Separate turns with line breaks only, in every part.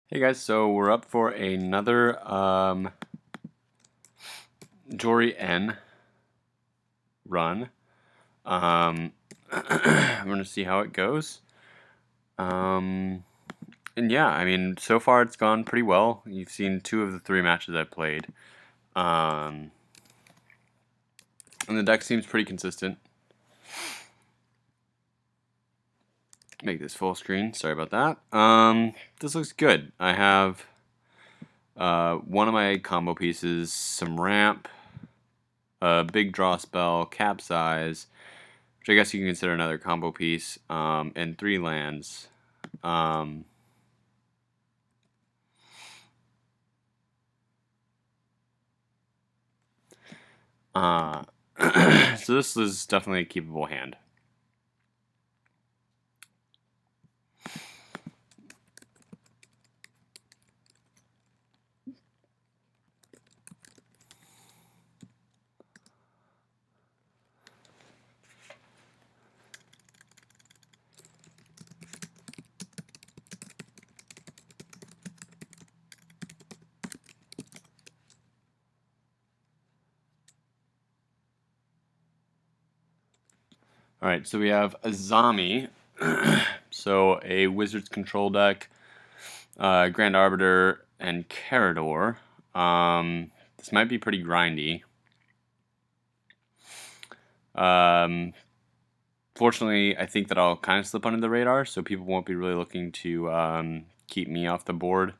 Hey guys, so we're up for another Jori En run. I'm gonna see how it goes. And yeah, I mean, so far it's gone pretty well. You've seen 2 of the 3 matches I've played. And the deck seems pretty consistent. Make this full screen. Sorry about that. This looks good. I have one of my combo pieces, some ramp, a big draw spell, capsize, which I guess you can consider another combo piece, and 3 lands. So this is definitely a keepable hand. Alright, so we have Azami, so a Wizard's control deck, Grand Arbiter, and Karador. This might be pretty grindy. Fortunately, I think that I'll kind of slip under the radar, so people won't be really looking to keep me off the board.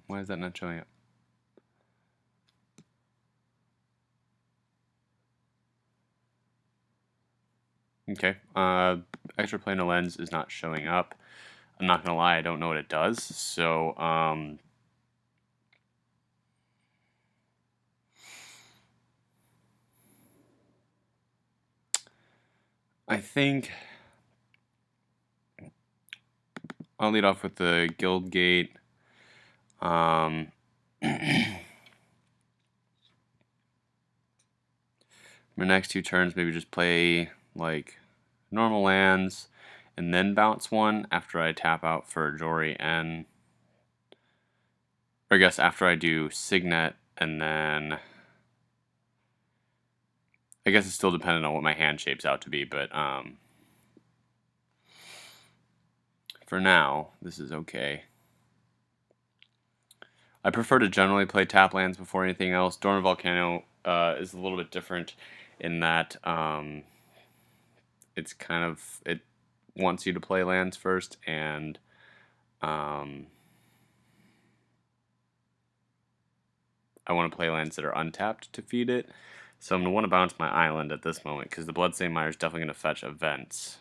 Why is that not showing up? Okay, extra planar lens is not showing up. I'm not gonna lie, I don't know what it does, so I think I'll lead off with the Guild Gate. My next 2 turns, maybe just play like normal lands and then bounce one after I tap out for Jori En. Or I guess after I do Signet, and then I guess it's still dependent on what my hand shapes out to be, but for now, this is okay. I prefer to generally play tap lands before anything else. Dormant Volcano is a little bit different in that it's kind of, it wants you to play lands first, and I want to play lands that are untapped to feed it. So I'm going to want to bounce my island at this moment, because the Bloodstained Mire is definitely going to fetch events.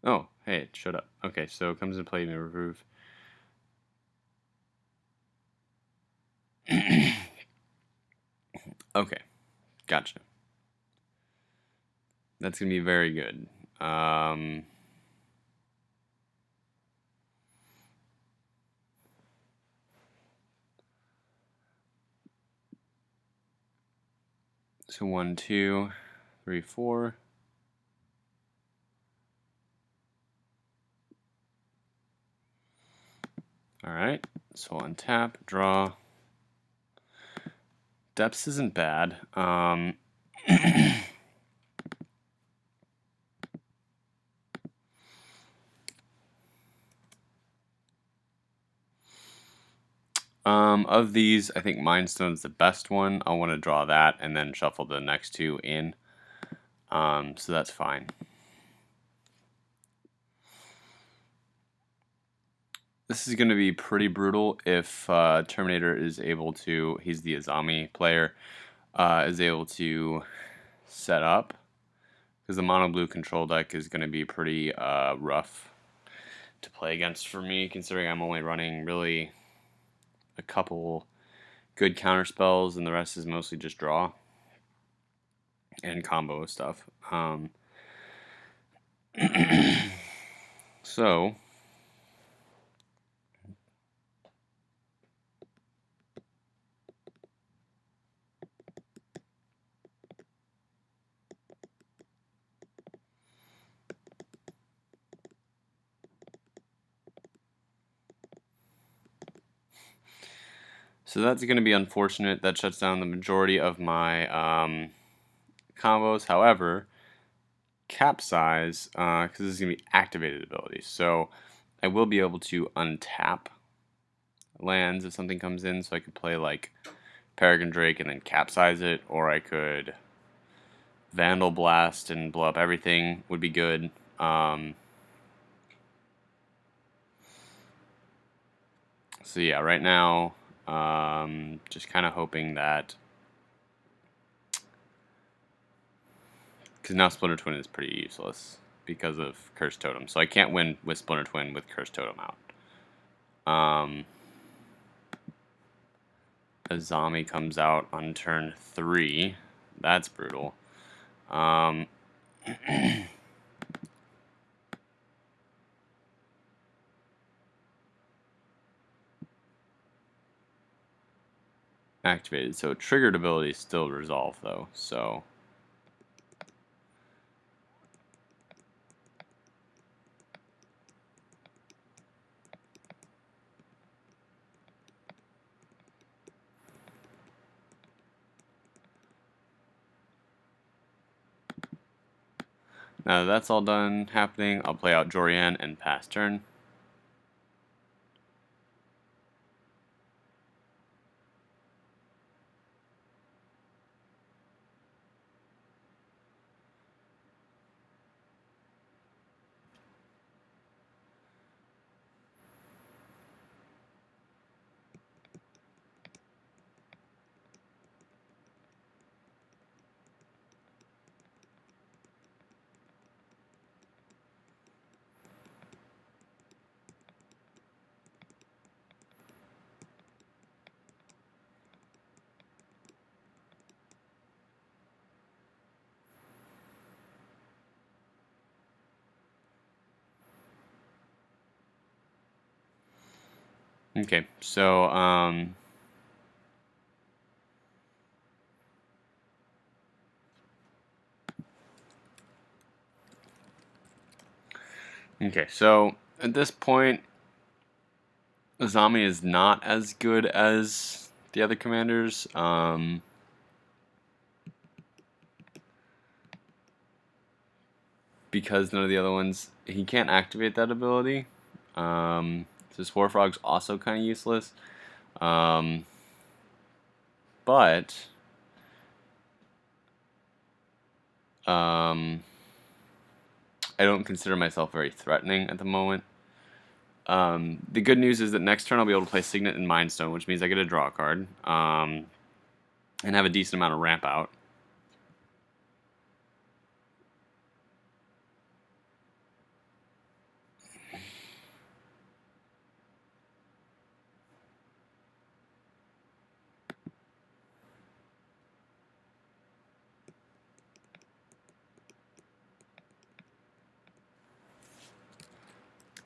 Oh, hey, it showed up. Okay, so it comes into play, you may remove. Okay, gotcha. That's going to be very good. So 1, 2, 3, 4. Alright, so untap, draw. Depths isn't bad. Of these, I think Mind Stone's the best one. I'll want to draw that and then shuffle the next two in. So that's fine. This is going to be pretty brutal if Terminator is able to, he's the Azami player, is able to set up. Because the mono blue control deck is going to be pretty rough to play against for me, considering I'm only running really a couple good counter spells and the rest is mostly just draw and combo stuff. So that's going to be unfortunate. That shuts down the majority of my combos. However, Capsize, because this is going to be activated abilities, so I will be able to untap lands if something comes in, so I could play like Peregrine Drake and then Capsize it, or I could Vandal Blast and blow up everything would be good. So yeah, right now, just kind of hoping that, because now Splinter Twin is pretty useless because of Cursed Totem, so I can't win with Splinter Twin with Cursed Totem out. Azami comes out on turn 3. That's brutal. Activated, so triggered abilities still resolve though, so now that that's all done happening, I'll play out Jori En and pass turn. Okay, so okay, so at this point, Azami is not as good as the other commanders. Because none of the other ones, he can't activate that ability. So Spore Frog's also kind of useless. But I don't consider myself very threatening at the moment. The good news is that next turn I'll be able to play Signet and Mind Stone, which means I get to draw a card and have a decent amount of ramp out.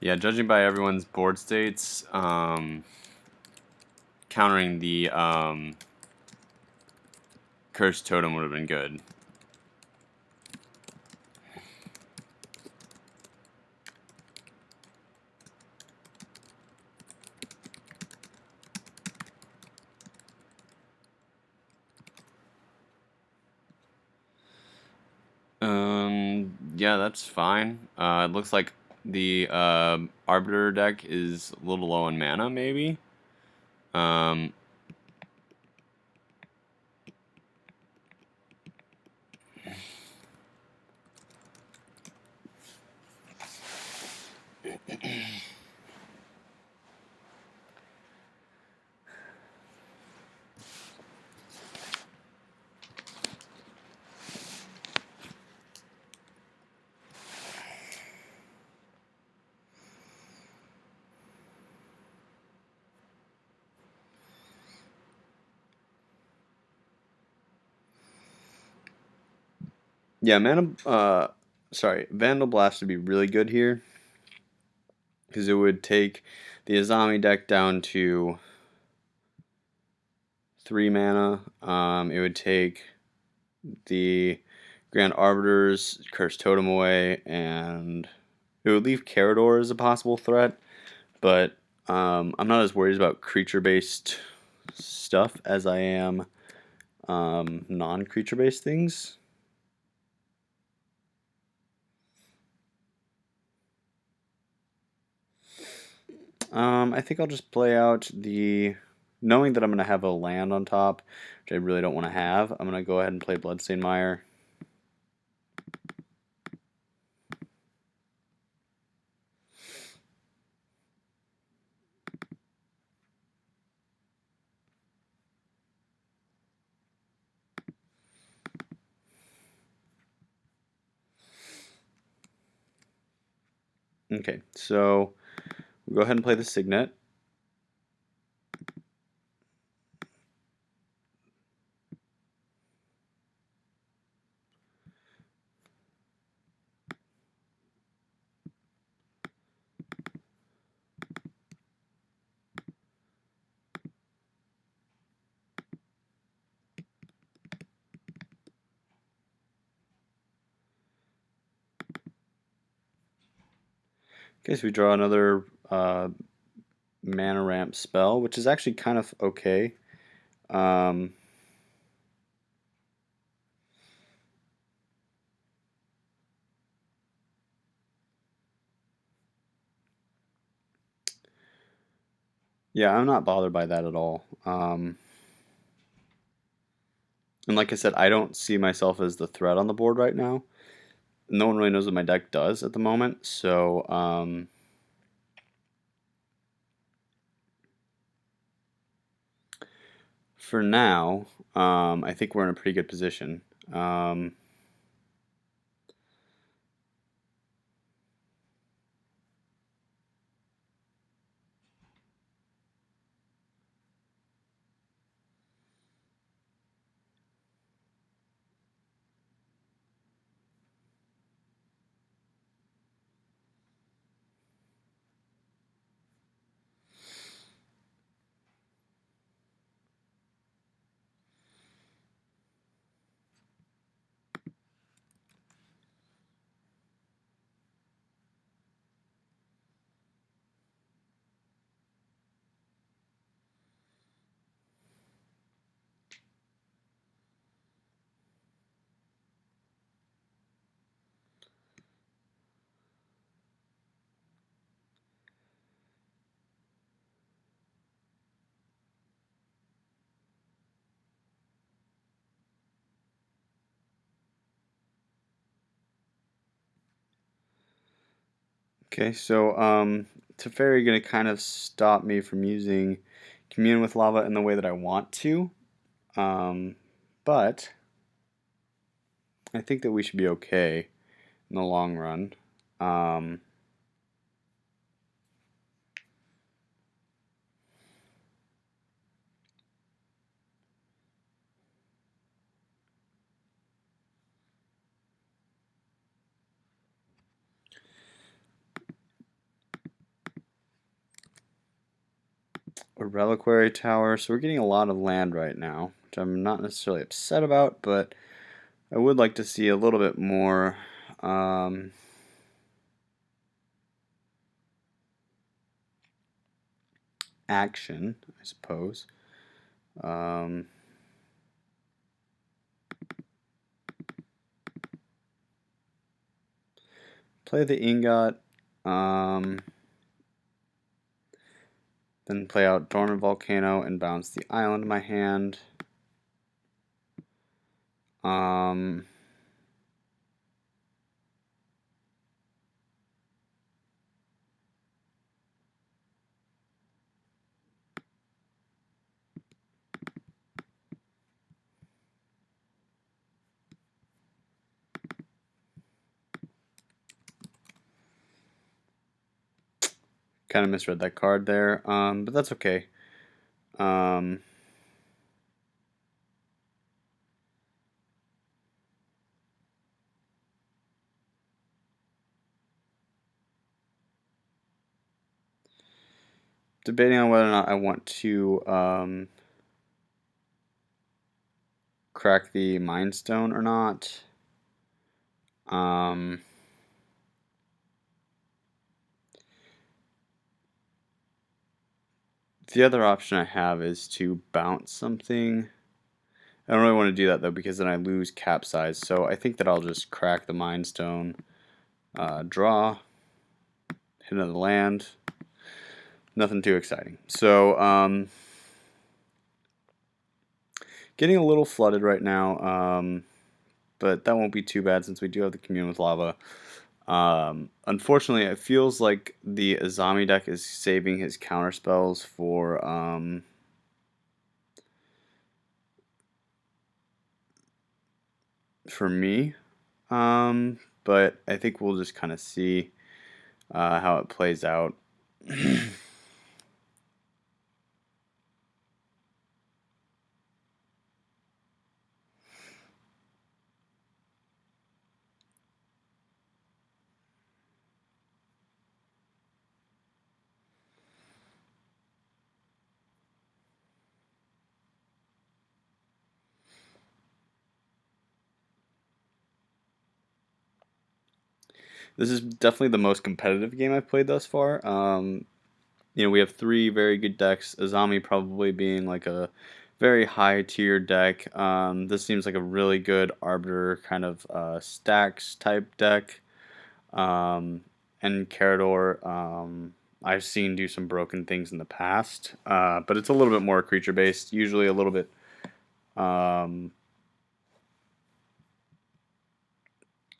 Yeah, judging by everyone's board states, countering the Cursed Totem would have been good. Yeah, that's fine. It looks like the Arbiter deck is a little low in mana, maybe. Um, yeah, Vandal Blast would be really good here because it would take the Azami deck down to 3 mana. It would take the Grand Arbiter's Cursed Totem away, and it would leave Karador as a possible threat, but I'm not as worried about creature-based stuff as I am non-creature-based things. I think I'll just play out the... Knowing that I'm going to have a land on top, which I really don't want to have, I'm going to go ahead and play Bloodstained Mire. Okay, so we'll go ahead and play the Signet. Okay, so we draw another mana ramp spell, which is actually kind of okay. Yeah, I'm not bothered by that at all. And like I said, I don't see myself as the threat on the board right now. No one really knows what my deck does at the moment, so for now, I think we're in a pretty good position. Okay, so Teferi going to kind of stop me from using Commune with Lava in the way that I want to, but I think that we should be okay in the long run. A Reliquary Tower, so we're getting a lot of land right now, which I'm not necessarily upset about, but I would like to see a little bit more action, I suppose. Play the Ingot. Then play out Dormant Volcano and bounce the island in my hand. Kind of misread that card there, but that's okay. Debating on whether or not I want to crack the Mind Stone or not. The other option I have is to bounce something. I don't really want to do that though because then I lose capsize. So I think that I'll just crack the Mind Stone, draw, hit another land. Nothing too exciting. So getting a little flooded right now, but that won't be too bad since we do have the Commune with Lava. Unfortunately, it feels like the Azami deck is saving his counter spells for me. But I think we'll just kind of see how it plays out. This is definitely the most competitive game I've played thus far. We have 3 very good decks. Azami probably being like a very high tier deck. This seems like a really good Arbiter kind of stacks type deck. And Karador, I've seen do some broken things in the past, but it's a little bit more creature based. Usually a little bit.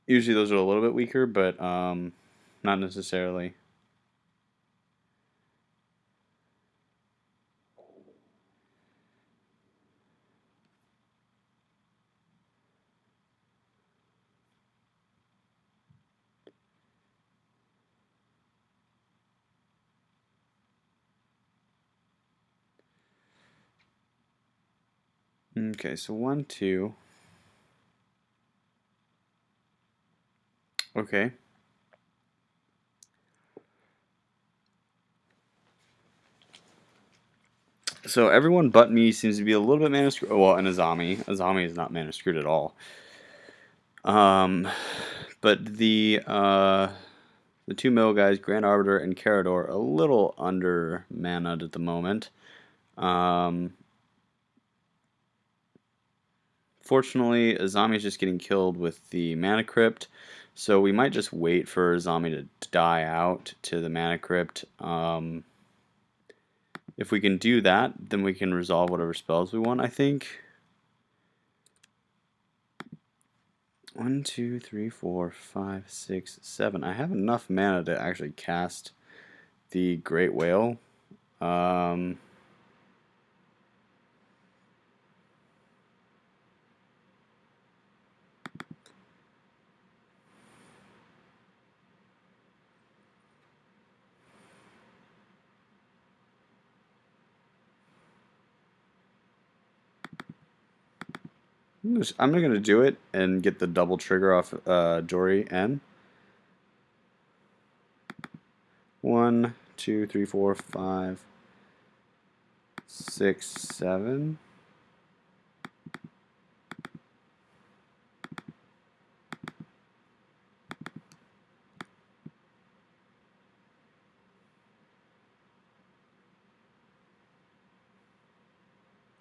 Usually those are a little bit weaker, but not necessarily. Okay, so 1, 2. Okay. So everyone but me seems to be a little bit mana screwed. Well, and Azami. Azami is not mana screwed at all. But the 2 middle guys, Grand Arbiter and Karador, a little under mana'd at the moment. Fortunately, Azami is just getting killed with the Mana Crypt, so we might just wait for Azami to die out to the Mana Crypt. If we can do that, then we can resolve whatever spells we want, I think. 1, 2, 3, 4, 5, 6, 7. I have enough mana to actually cast the Great Whale. I'm going to do it and get the double trigger off Jori En. 1, 2, 3, 4, 5, 6, 7.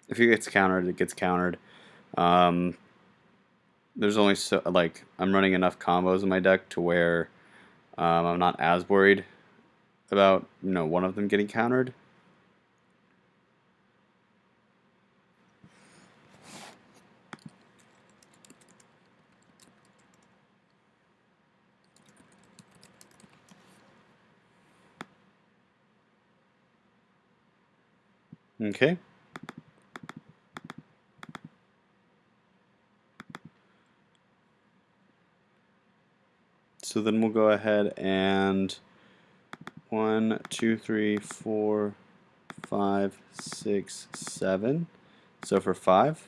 If it gets countered, it gets countered. There's only I'm running enough combos in my deck to where I'm not as worried about one of them getting countered. Okay. So then we'll go ahead and 1, 2, 3, 4, 5, 6, 7. So for 5.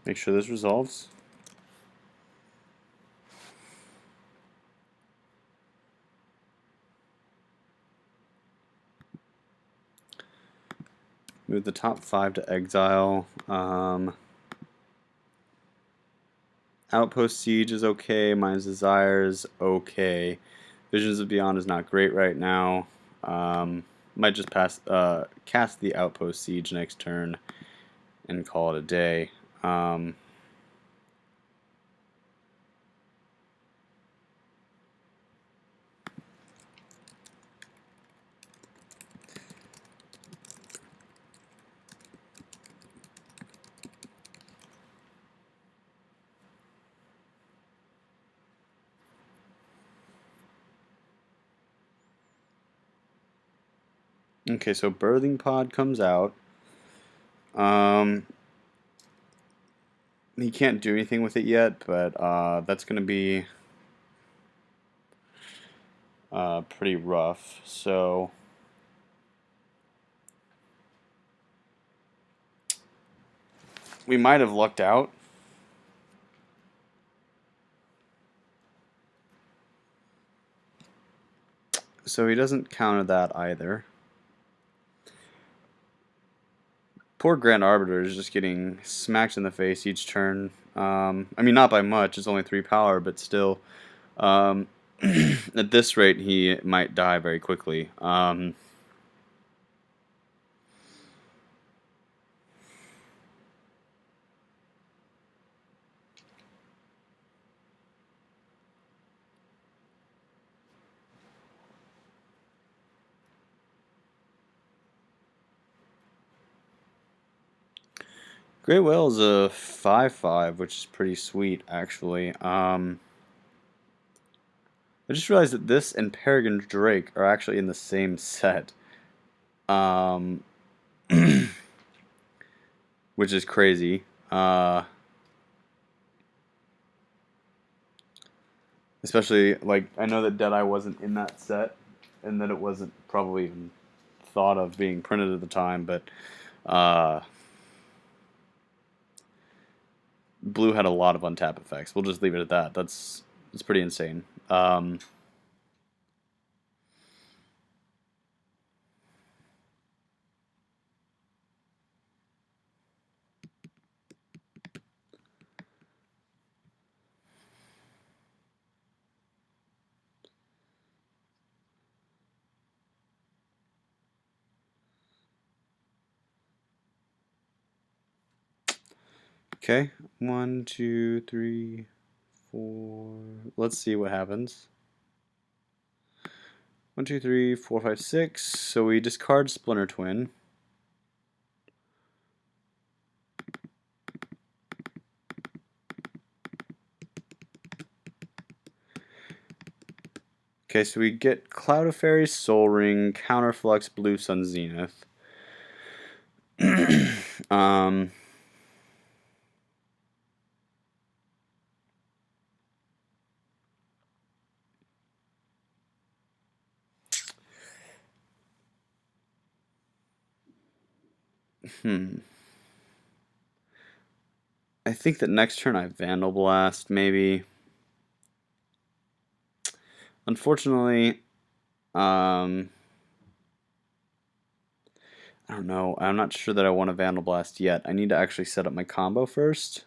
Make sure this resolves. Move the top 5 to exile. Outpost Siege is okay. Mine's Desire is okay. Visions of Beyond is not great right now. Might just cast the Outpost Siege next turn and call it a day. Okay, so Birthing Pod comes out. He can't do anything with it yet, but that's going to be pretty rough. So we might have lucked out. So he doesn't counter that either. Poor Grand Arbiter is just getting smacked in the face each turn. I mean, not by much. It's only 3 power, but still. At this rate, he might die very quickly. Great Whale is a 5/5, which is pretty sweet, actually. I just realized that this and Peregrine Drake are actually in the same set. Which is crazy. Especially, like, I know that Deadeye wasn't in that set, and that it wasn't probably even thought of being printed at the time, but Blue had a lot of untap effects. We'll just leave it at that. That's pretty insane. Okay, 1, 2, 3, 4. Let's see what happens. 1, 2, 3, 4, 5, 6. So we discard Splinter Twin. Okay, so we get Cloud of Fairy, Soul Ring, Counterflux, Blue Sun Zenith. I think that next turn I Vandal Blast, maybe. Unfortunately, I don't know. I'm not sure that I want to Vandal Blast yet. I need to actually set up my combo first.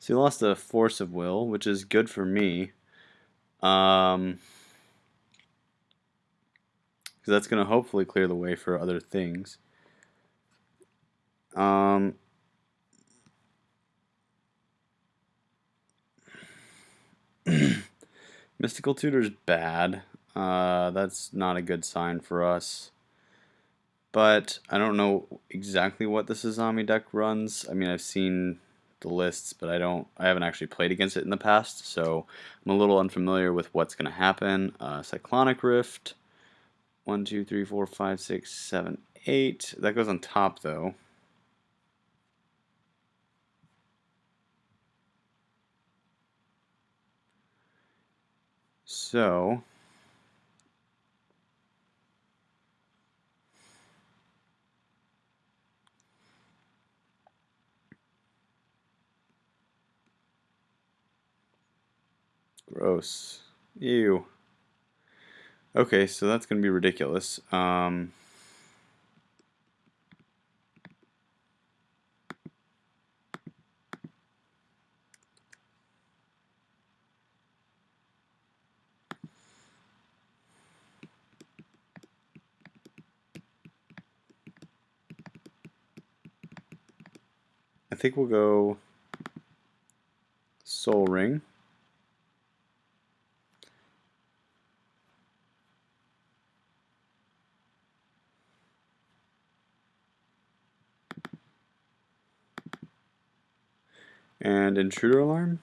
So he lost a Force of Will, which is good for me. because that's going to hopefully clear the way for other things. Mystical Tutor's bad. That's not a good sign for us. But I don't know exactly what this Azami deck runs. I mean, I've seen the lists, but I haven't actually played against it in the past, so I'm a little unfamiliar with what's going to happen. Cyclonic Rift, 1, 2, 3, 4, 5, 6, 7, 8. That goes on top, though. So gross. Ew. Okay, so that's going to be ridiculous. I think we'll go Soul Ring. And Intruder Alarm.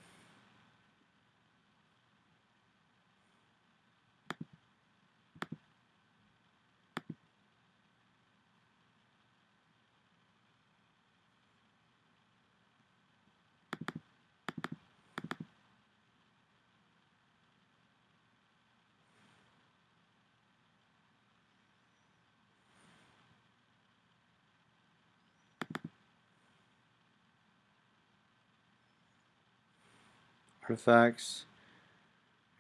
Artifacts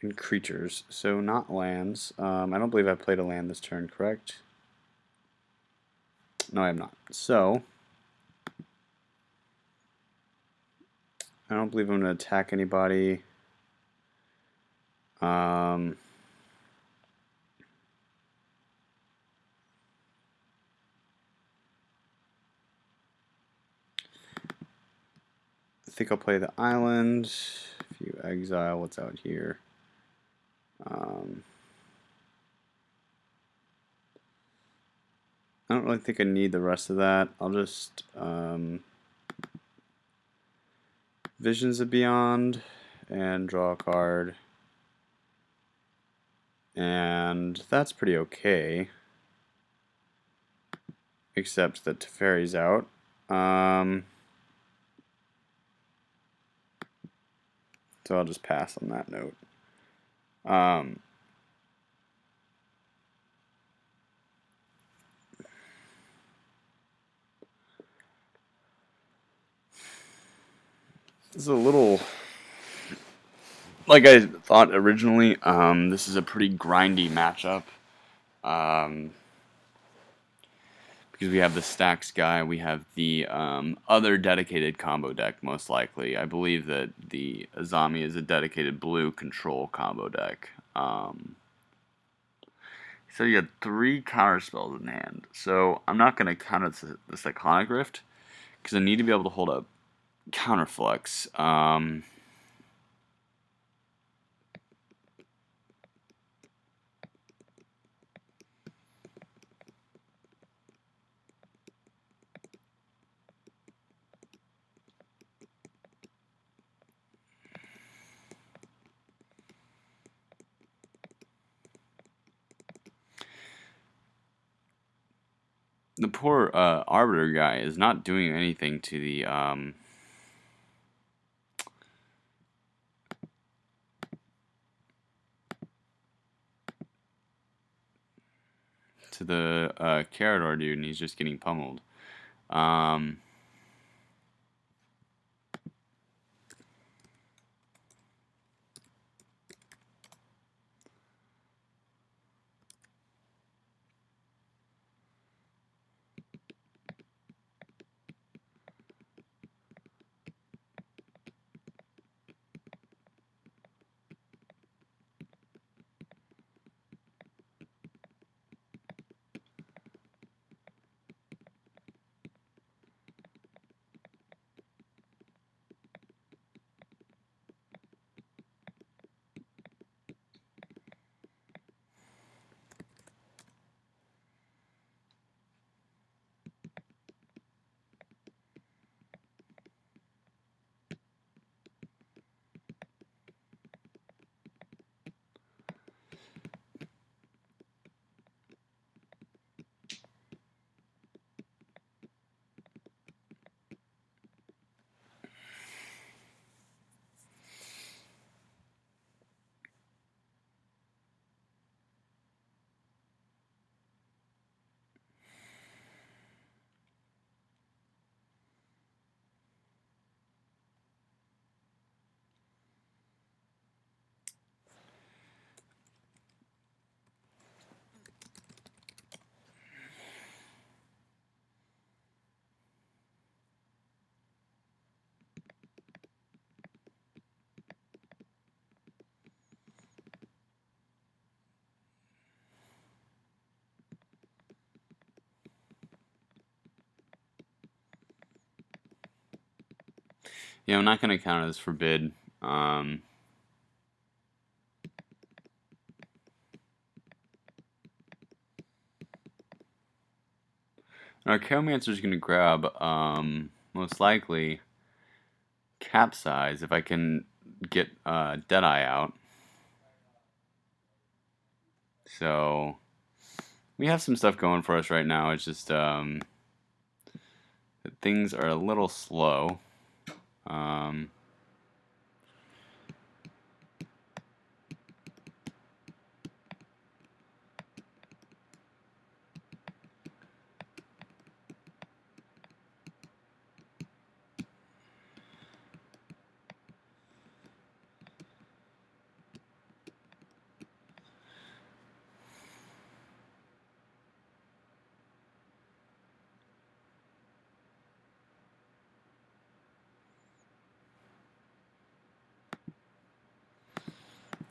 and creatures, so not lands. I don't believe I played a land this turn, correct? No, I have not. So, I don't believe I'm going to attack anybody. I think I'll play the island. If you exile, what's out here? I don't really think I need the rest of that. I'll just Visions of Beyond and draw a card. And that's pretty okay. Except that Teferi's out. So I'll just pass on that note. This is a little, like I thought originally, this is a pretty grindy matchup. Because we have the stacks guy, we have the other dedicated combo deck, most likely. I believe that the Azami is a dedicated blue control combo deck. So you had 3 counter spells in hand. So I'm not going to counter the Cyclonic Rift, because I need to be able to hold up Counterflux. The poor Arbiter guy is not doing anything to the Karador dude, and he's just getting pummeled. Yeah, I'm not going to count it as forbid. Our Chaomancer is going to grab, most likely, Capsize if I can get Deadeye out. So, we have some stuff going for us right now. It's just that things are a little slow.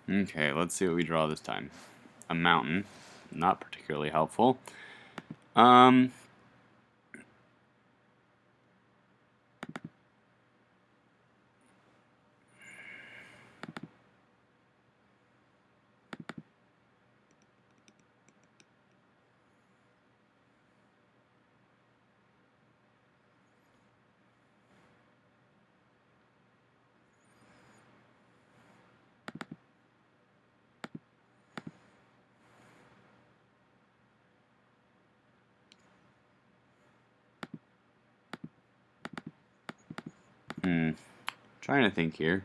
Okay, let's see what we draw this time. A mountain. Not particularly helpful. Trying to think here.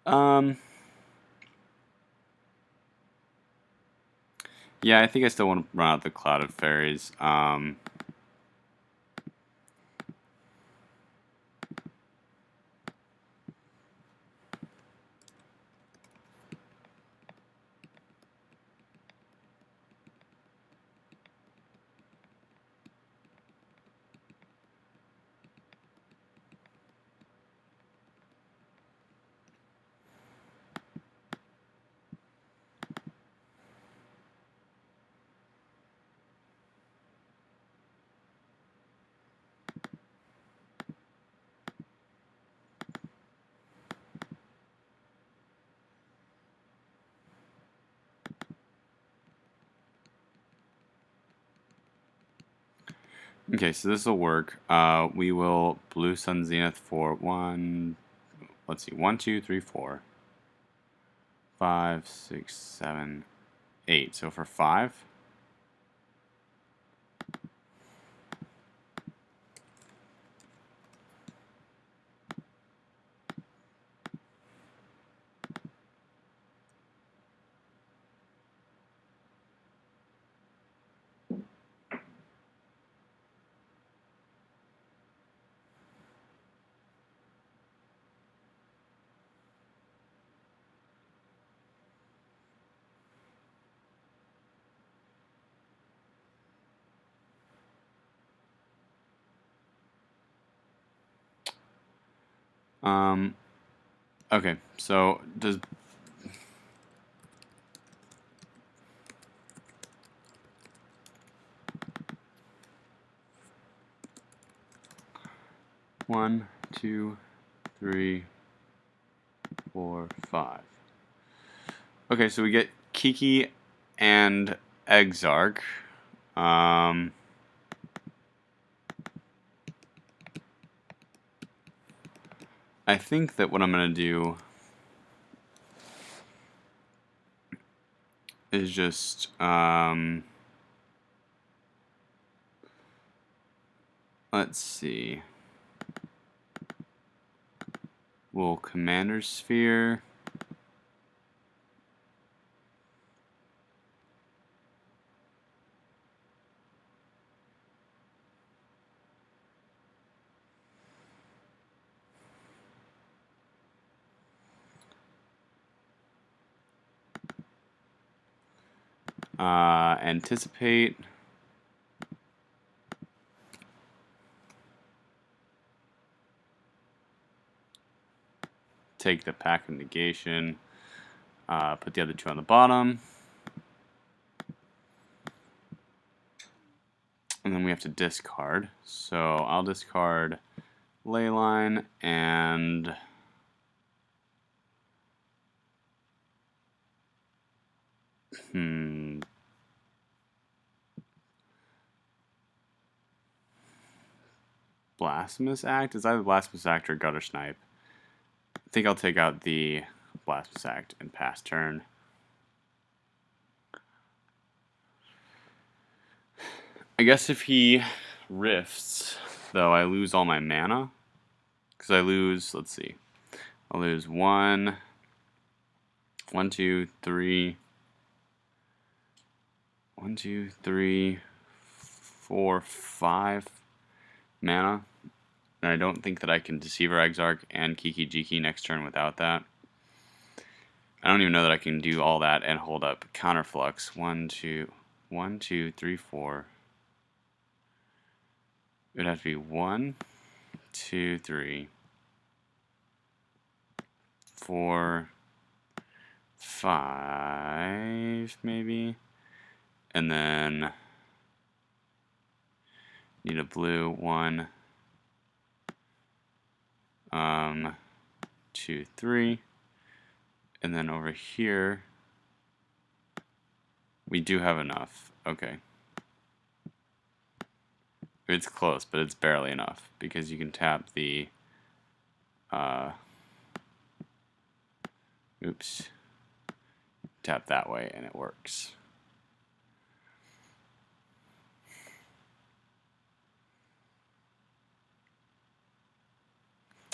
Yeah, I think I still want to run out the Cloud of Fairies. Okay, so this will work. We will Blue Sun Zenith for one. Let's see, 1, 2, 3, 4, 5, 6, 7, 8. So for 5. Okay, so does one, 2, 3, 4, 5. Okay, so we get Kiki and Exarch. I think that what I'm going to do is just let's see. We'll Commander Sphere. Anticipate. Take the pack of negation. Put the other two on the bottom. to discard. So I'll discard Leyline and Blasphemous Act? Is either Blasphemous Act or Gutter Snipe. I think I'll take out the Blasphemous Act and pass turn. I guess if he rifts, though, I lose all my mana. Because I lose, let's see. I'll lose 1, 2, 3. 1, 2, 3, 4, 5 mana. And I don't think that I can Deceiver Exarch and Kiki Jiki next turn without that. I don't even know that I can do all that and hold up Counterflux. 1, 2, 3, 4. It would have to be 1, 2, 3, 4, 5, maybe. And then need a blue 1, 2, 3. And then over here, we do have enough. Okay. It's close, but it's barely enough because you can tap the tap that way and it works.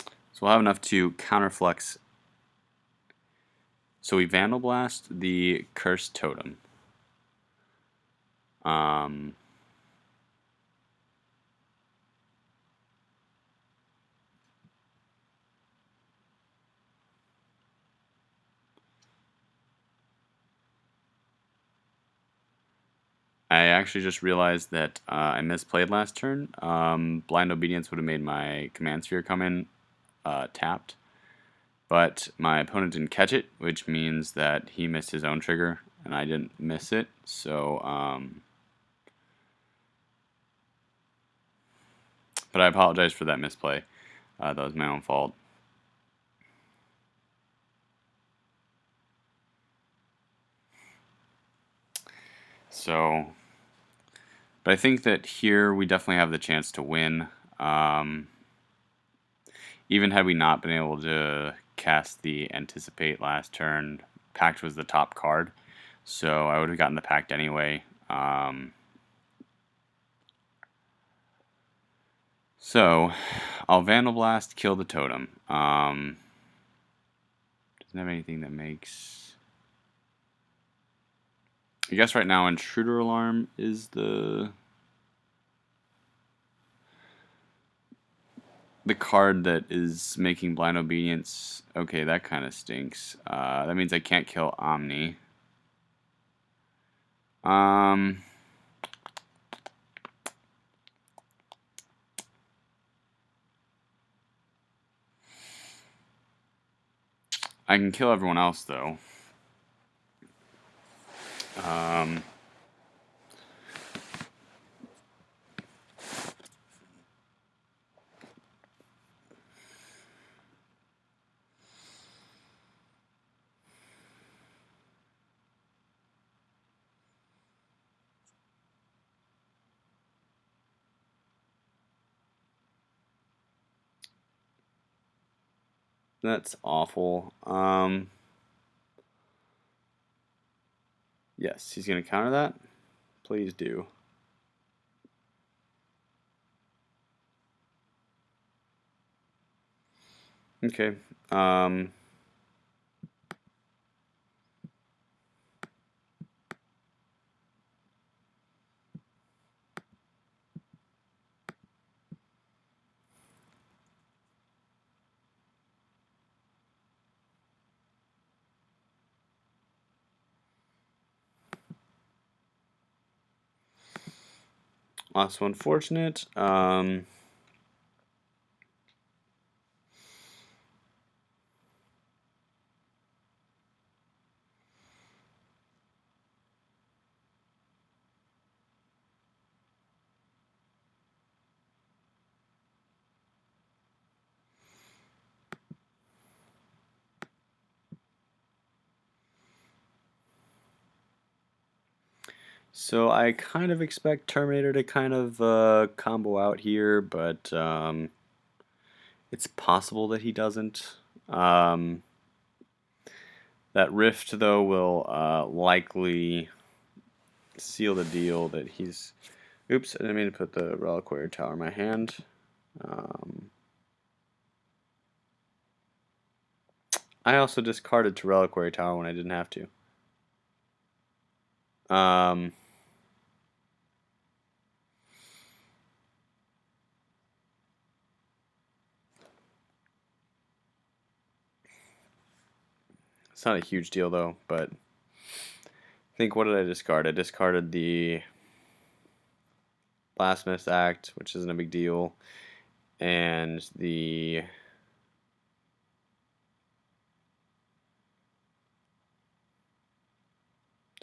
So we'll have enough to counterflux. So we Vandal Blast the Cursed Totem. I actually just realized that I misplayed last turn. Blind Obedience would have made my Command Sphere come in tapped. But my opponent didn't catch it, which means that he missed his own trigger, and I didn't miss it. So, but I apologize for that misplay. That was my own fault. So, but I think that here we definitely have the chance to win. Even had we not been able to cast the Anticipate last turn, Pact was the top card, so I would have gotten the Pact anyway. So I'll Vandal Blast, kill the totem. Doesn't have anything that makes... I guess right now Intruder Alarm is the card that is making Blind Obedience. Okay, that kind of stinks. That means I can't kill Omni. I can kill everyone else though. That's awful. Yes, he's going to counter that. Please do. Okay. Also unfortunate. So I kind of expect Terminator to kind of combo out here, but it's possible that he doesn't. That Rift, though, will likely seal the deal that he's... Oops, I didn't mean to put the Reliquary Tower in my hand. I also discarded to Reliquary Tower when I didn't have to. It's not a huge deal, though, but I think, what did I discard? I discarded the Blasphemous Act, which isn't a big deal, and the...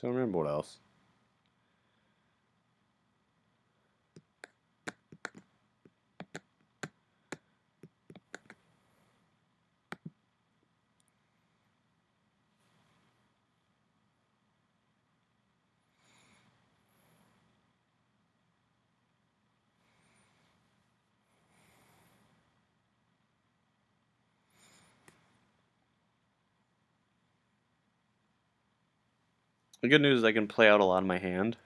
Don't remember what else. The good news is I can play out a lot in my hand.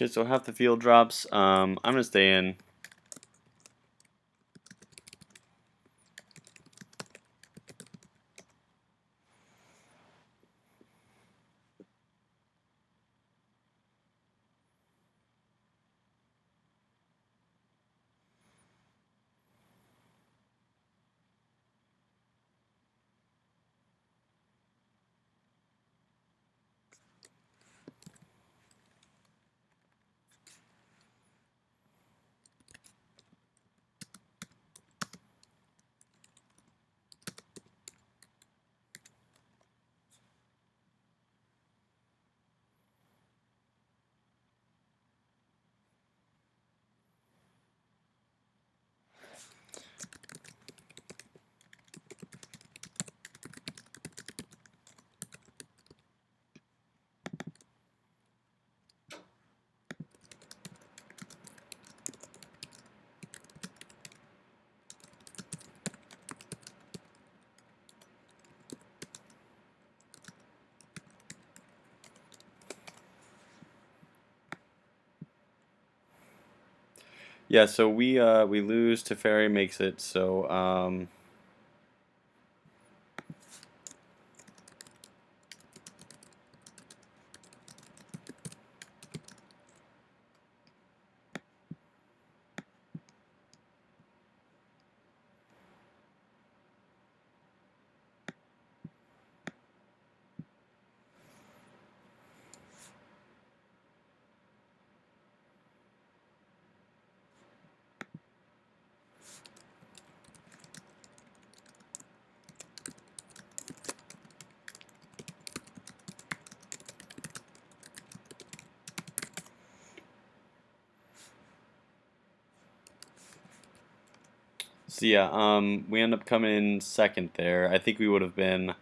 Okay, so half the field drops. I'm gonna stay in. Yeah, so we lose. Teferi makes it. So yeah, we end up coming in second there. I think we would have been